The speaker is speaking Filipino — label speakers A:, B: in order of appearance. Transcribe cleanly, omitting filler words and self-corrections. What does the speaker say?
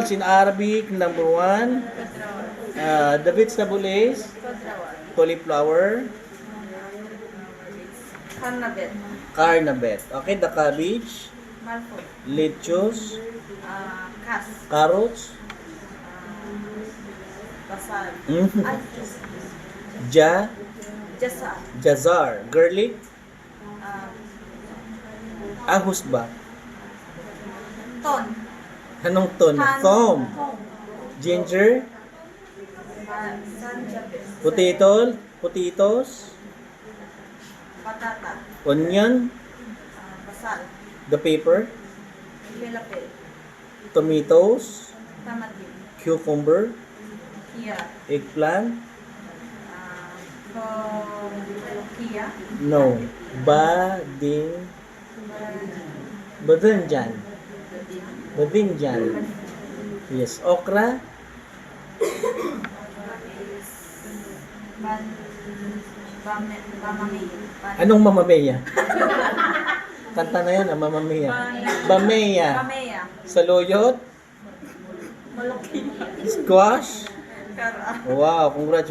A: vegetables in Arabic, number 1. The vegetable is cauliflower,
B: Carnabet.
A: carnabet. Okay, the cabbage,
B: Malfoy.
A: lettuce,
B: Kas.
A: carrots,
B: Basal.
A: Mhm.
B: Ay, Jasa.
A: jazar, garlic,
B: Ah,
A: ahus ba?
B: Ton.
A: Anong ton? Thom, ginger,
B: Sanjabet.
A: potatoes,
B: Patata.
A: onion,
B: Basal.
A: the pepper,
B: Pilapil.
A: tomatoes,
B: Tamatin.
A: cucumber,
B: Kia.
A: eggplant,
B: Kia.
A: no, badinjan, badinjan, yes, okra,
B: Bamami.
A: anong mamameya? Kanta na yan, mamameya. Bameya,
B: Bameya.
A: saluyot,
B: Malaki.
A: squash,
B: Kara.
A: wow, congratulations.